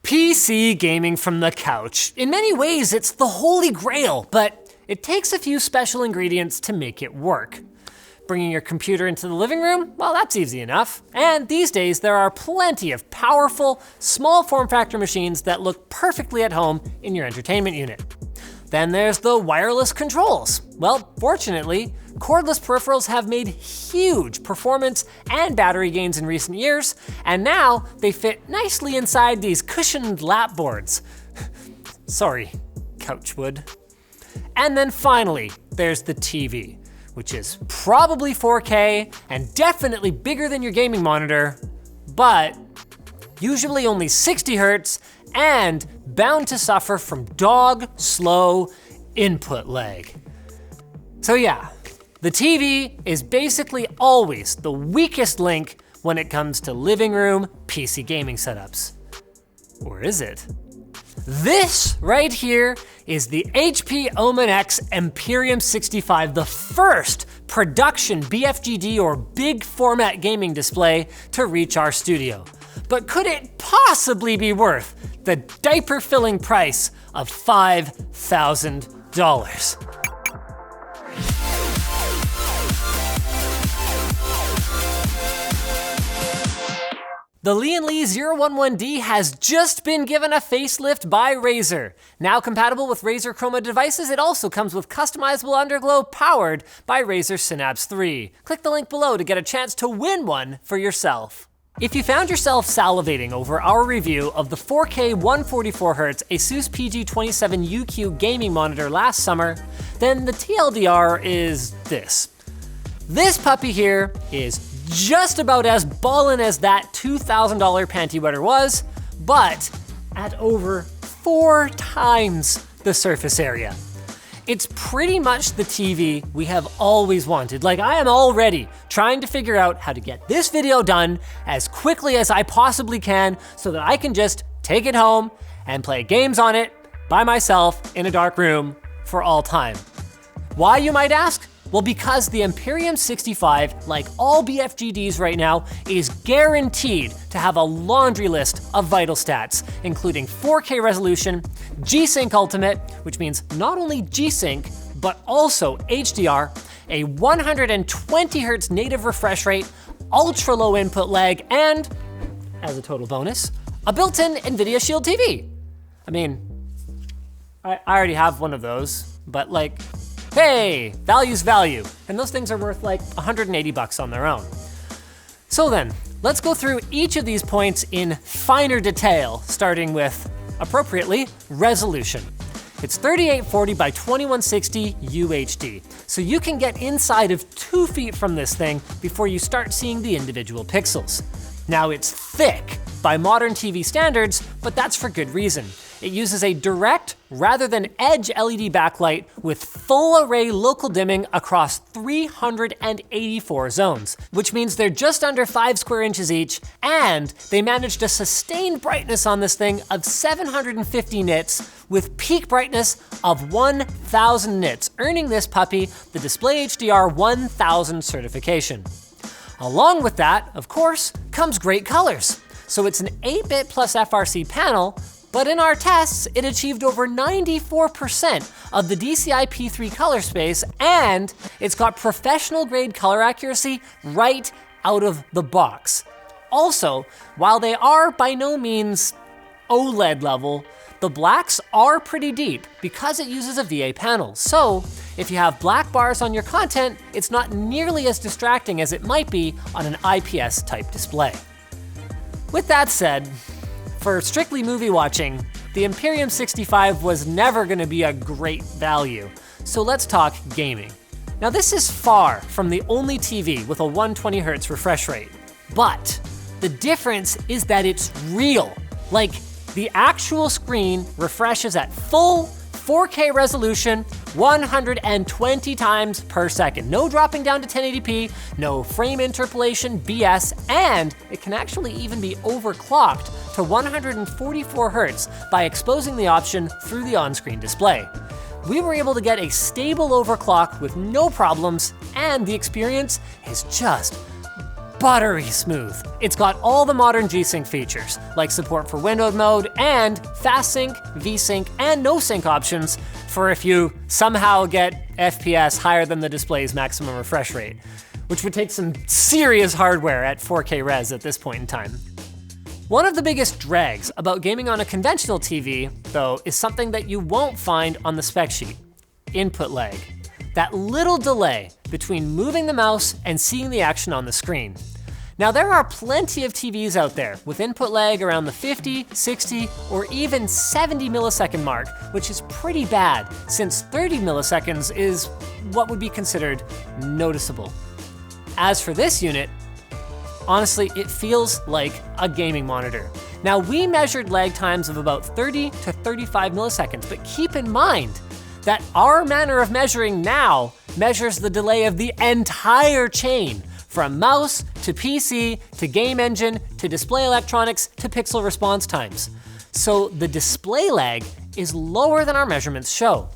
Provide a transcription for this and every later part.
PC gaming from the couch. In many ways, it's the holy grail, but it takes a few special ingredients to make it work. Bringing your computer into the living room? Well, that's easy enough. And these days, there are plenty of powerful, small form factor machines that look perfectly at home in your entertainment unit. Then there's the wireless controls. Well, fortunately, cordless peripherals have made huge performance and battery gains in recent years, and now they fit nicely inside these cushioned lap boards. Sorry, couchwood. And then finally, there's the TV, which is probably 4K and definitely bigger than your gaming monitor, but usually only 60 Hertz and bound to suffer from slow input lag. So yeah, the TV is basically always the weakest link when it comes to living room PC gaming setups. Or is it? This right here is the HP Omen X Emperium 65, the first production BFGD or big format gaming display to reach our studio. But could it possibly be worth the diaper filling price of $5,000? The Lee 011D has just been given a facelift by Razer. Now compatible with Razer Chroma devices, it also comes with customizable underglow powered by Razer Synapse 3. Click the link below to get a chance to win one for yourself. If you found yourself salivating over our review of the 4K 144Hz Asus PG27UQ gaming monitor last summer, then the TLDR is this. This puppy here is just about as ballin' as that $2,000 panty wetter was, but at over 4 times the surface area. It's pretty much the TV we have always wanted. Like, I am already trying to figure out how to get this video done as quickly as I possibly can so that I can just take it home and play games on it by myself in a dark room for all time. Why, you might ask? Well, because the Emperium 65, like all BFGDs right now, is guaranteed to have a laundry list of vital stats, including 4K resolution, G-Sync Ultimate, which means not only G-Sync, but also HDR, a 120 Hz native refresh rate, ultra low input lag, and, as a total bonus, a built-in NVIDIA Shield TV. I mean, I already have one of those, but like, hey, value's value. And those things are worth like 180 bucks on their own. So then, let's go through each of these points in finer detail, starting with, appropriately, resolution. It's 3840 by 2160 UHD, so you can get inside of 2 feet from this thing before you start seeing the individual pixels. Now, it's thick by modern TV standards, but that's for good reason. It uses a direct rather than edge LED backlight with full array local dimming across 384 zones, which means they're just under 5 square inches each, and they managed a sustained brightness on this thing of 750 nits with peak brightness of 1000 nits, earning this puppy the Display HDR 1000 certification. Along with that, of course, comes great colors. So it's an 8-bit plus FRC panel, but in our tests, it achieved over 94% of the DCI P3 color space, and it's got professional grade color accuracy right out of the box. Also, while they are by no means OLED level, the blacks are pretty deep because it uses a VA panel. So if you have black bars on your content, it's not nearly as distracting as it might be on an IPS type display. With that said, for strictly movie watching, the Emperium 65 was never gonna be a great value. So let's talk gaming. Now, this is far from the only TV with a 120 Hz refresh rate, but the difference is that it's real. Like, the actual screen refreshes at full 4K resolution 120 times per second. No dropping down to 1080p, no frame interpolation BS, and it can actually even be overclocked to 144 Hz by exposing the option through the on-screen display. We were able to get a stable overclock with no problems, and the experience is just buttery smooth. It's got all the modern G-Sync features, like support for windowed mode and fast sync, V-Sync, and no sync options for if you somehow get FPS higher than the display's maximum refresh rate, which would take some serious hardware at 4K res at this point in time. One of the biggest drags about gaming on a conventional TV, though, is something that you won't find on the spec sheet: input lag. That little delay between moving the mouse and seeing the action on the screen. Now, there are plenty of TVs out there with input lag around the 50, 60, or even 70 millisecond mark, which is pretty bad since 30 milliseconds is what would be considered noticeable. As for this unit, honestly, it feels like a gaming monitor. Now, we measured lag times of about 30 to 35 milliseconds, but keep in mind that our manner of measuring now measures the delay of the entire chain, from mouse to PC to game engine to display electronics to pixel response times. So the display lag is lower than our measurements show.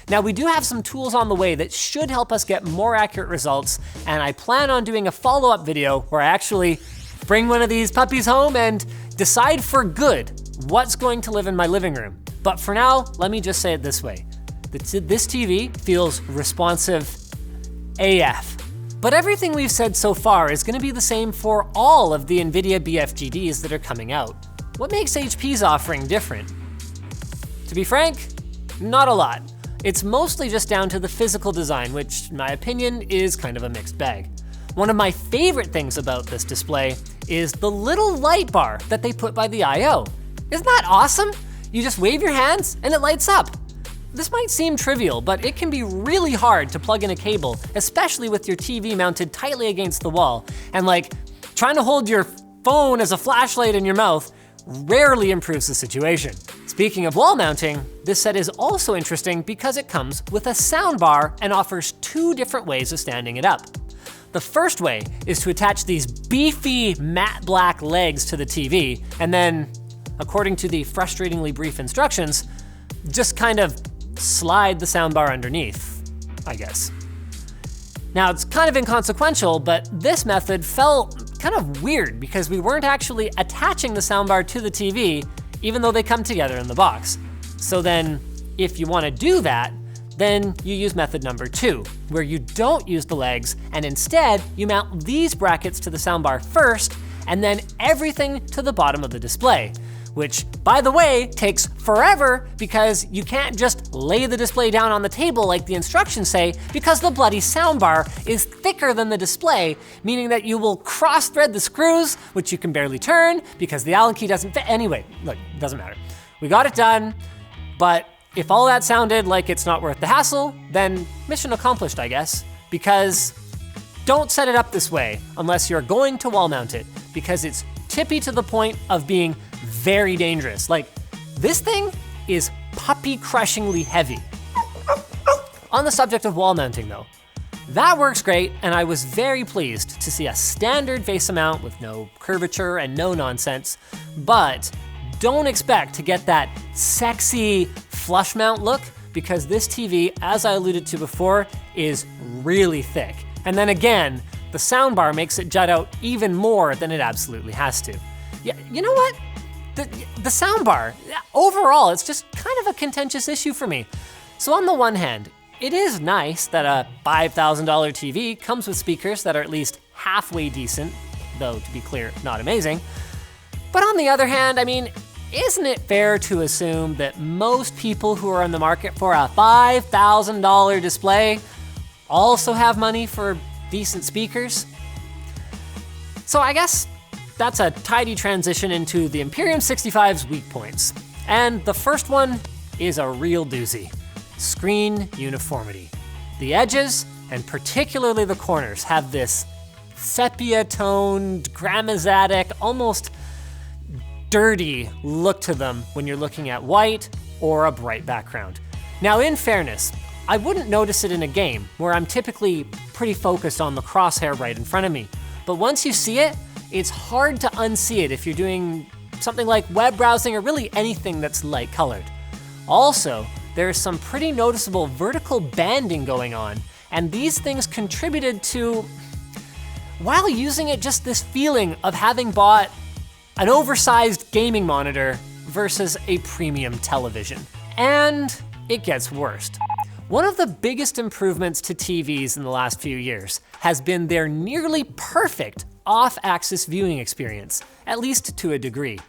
Now, we do have some tools on the way that should help us get more accurate results, and I plan on doing a follow-up video where I actually bring one of these puppies home and decide for good what's going to live in my living room. But for now, let me just say it this way. This TV feels responsive AF. But everything we've said so far is gonna be the same for all of the NVIDIA BFGDs that are coming out. What makes HP's offering different? To be frank, not a lot. It's mostly just down to the physical design, which, in my opinion, is kind of a mixed bag. One of my favorite things about this display is the little light bar that they put by the I/O. Isn't that awesome? You just wave your hands and it lights up. This might seem trivial, but it can be really hard to plug in a cable, especially with your TV mounted tightly against the wall. And like, trying to hold your phone as a flashlight in your mouth rarely improves the situation. Speaking of wall mounting, this set is also interesting because it comes with a soundbar and offers two different ways of standing it up. The first way is to attach these beefy matte black legs to the TV, and then, according to the frustratingly brief instructions, just kind of slide the soundbar underneath, I guess. Now, it's kind of inconsequential, but this method felt kind of weird because we weren't actually attaching the soundbar to the TV, even though they come together in the box. So then, if you want to do that, then you use method number 2, where you don't use the legs, and instead you mount these brackets to the soundbar first, and then everything to the bottom of the display. Which, by the way, takes forever because you can't just lay the display down on the table like the instructions say, because the bloody soundbar is thicker than the display, meaning that you will cross-thread the screws, which you can barely turn because the Allen key doesn't fit. Anyway, look, it doesn't matter. We got it done, but if all that sounded like it's not worth the hassle, then mission accomplished, I guess, because don't set it up this way unless you're going to wall mount it, because it's tippy to the point of being very dangerous. Like, this thing is puppy-crushingly heavy. On the subject of wall mounting though, that works great, and I was very pleased to see a standard face mount with no curvature and no nonsense, but don't expect to get that sexy flush mount look because this TV, as I alluded to before, is really thick. And then again, the soundbar makes it jut out even more than it absolutely has to. Yeah, you know what? The soundbar, overall, it's just kind of a contentious issue for me. So on the one hand, it is nice that a $5,000 TV comes with speakers that are at least halfway decent, though to be clear, not amazing. But on the other hand, I mean, isn't it fair to assume that most people who are in the market for a $5,000 display also have money for decent speakers? So I guess that's a tidy transition into the Emperium 65's weak points. And the first one is a real doozy: screen uniformity. The edges, and particularly the corners, have this sepia-toned, grammazatic, almost dirty look to them when you're looking at white or a bright background. Now, in fairness, I wouldn't notice it in a game where I'm typically pretty focused on the crosshair right in front of me. But once you see it, it's hard to unsee it if you're doing something like web browsing or really anything that's light colored. Also, there's some pretty noticeable vertical banding going on, and these things contributed to, while using it just this feeling of having bought an oversized gaming monitor versus a premium television. And it gets worse. One of the biggest improvements to TVs in the last few years has been their nearly perfect off-axis viewing experience, at least to a degree,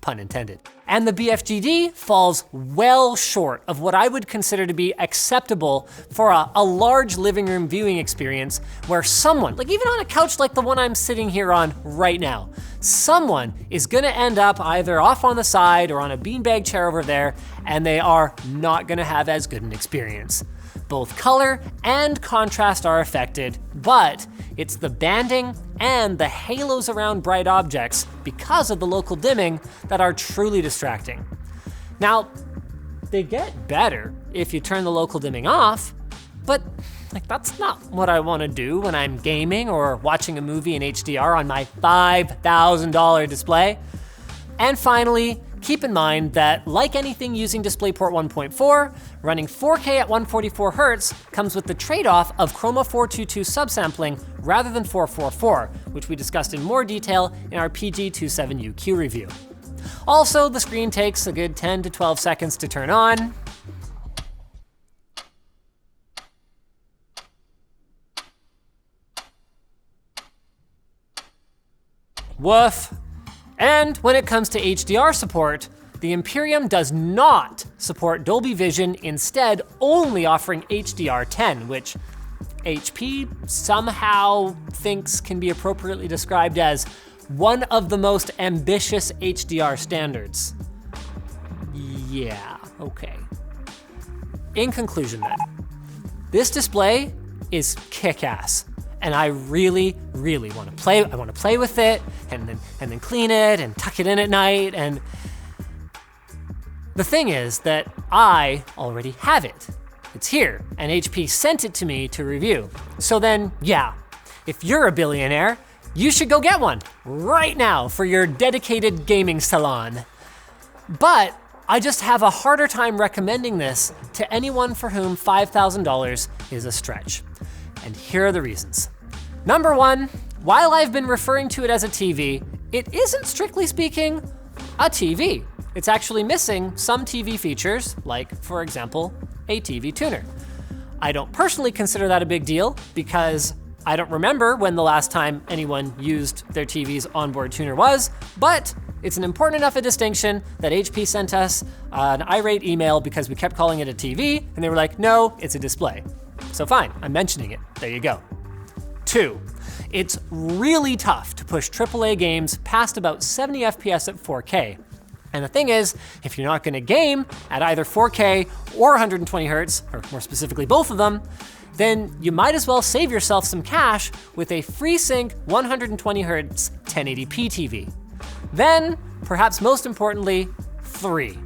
pun intended. And the BFGD falls well short of what I would consider to be acceptable for a large living room viewing experience where someone, like even on a couch like the one I'm sitting here on right now, someone is gonna end up either off on the side or on a beanbag chair over there, and they are not gonna have as good an experience. Both color and contrast are affected, but it's the banding and the halos around bright objects because of the local dimming that are truly distracting. Now, they get better if you turn the local dimming off, but that's not what I wanna do when I'm gaming or watching a movie in HDR on my $5,000 display. And finally, keep in mind that like anything using DisplayPort 1.4, running 4K at 144 Hz comes with the trade-off of Chroma 422 subsampling rather than 444, which we discussed in more detail in our PG27UQ review. Also, the screen takes a good 10 to 12 seconds to turn on. Woof. And when it comes to HDR support, the Emperium does not support Dolby Vision, instead only offering HDR10, which HP somehow thinks can be appropriately described as one of the most ambitious HDR standards. Yeah, okay. In conclusion then, this display is kick-ass. And I really, really want to play. I want to play with it and then clean it and tuck it in at night. And the thing is that I already have it. It's here, and HP sent it to me to review. So then, yeah, if you're a billionaire, you should go get one right now for your dedicated gaming salon. But I just have a harder time recommending this to anyone for whom $5,000 is a stretch. And here are the reasons. Number one, while I've been referring to it as a TV, it isn't strictly speaking a TV. It's actually missing some TV features, like, for example, a TV tuner. I don't personally consider that a big deal because I don't remember when the last time anyone used their TV's onboard tuner was, but it's an important enough a distinction that HP sent us an irate email because we kept calling it a TV, and they were like, no, it's a display. So fine, I'm mentioning it, there you go. Two, it's really tough to push AAA games past about 70 FPS at 4K. And the thing is, if you're not gonna game at either 4K or 120 Hz, or more specifically both of them, then you might as well save yourself some cash with a FreeSync 120 Hz 1080p TV. Then, perhaps most importantly, three.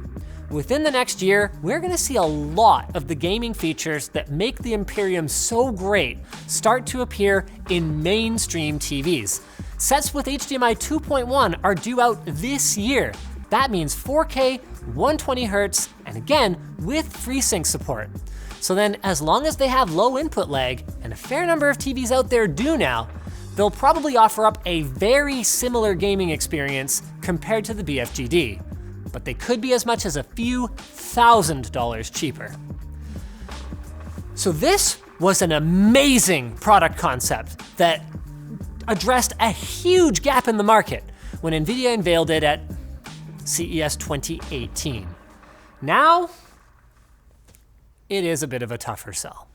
Within the next year, we're gonna see a lot of the gaming features that make the Emperium so great start to appear in mainstream TVs. Sets with HDMI 2.1 are due out this year. That means 4K, 120 Hz, and again, with FreeSync support. So then, as long as they have low input lag, and a fair number of TVs out there do now, they'll probably offer up a very similar gaming experience compared to the BFGD. But they could be as much as a few $1,000s cheaper. So this was an amazing product concept that addressed a huge gap in the market when NVIDIA unveiled it at CES 2018. Now, it is a bit of a tougher sell.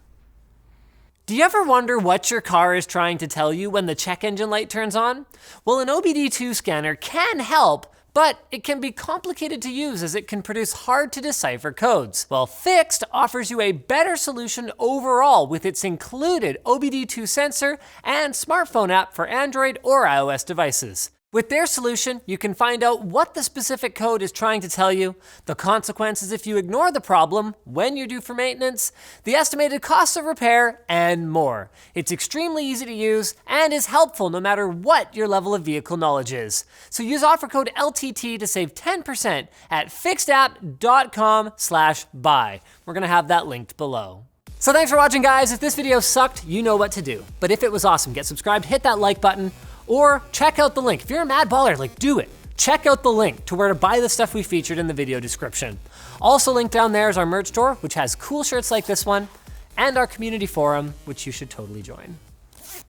Do you ever wonder what your car is trying to tell you when the check engine light turns on? Well, an OBD2 scanner can help, but it can be complicated to use as it can produce hard to decipher codes. Well, Fixed offers you a better solution overall with its included OBD2 sensor and smartphone app for Android or iOS devices. With their solution, you can find out what the specific code is trying to tell you, the consequences if you ignore the problem, when you're due for maintenance, the estimated costs of repair, and more. It's extremely easy to use and is helpful no matter what your level of vehicle knowledge is. So use offer code LTT to save 10% at fixedapp.com/buy. We're gonna have that linked below. So thanks for watching, guys. If this video sucked, you know what to do. But if it was awesome, get subscribed, hit that like button, or check out the link. If you're a mad baller, like, do it. Check out the link to where to buy the stuff we featured in the video description. Also linked down there is our merch store, which has cool shirts like this one, and our community forum, which you should totally join.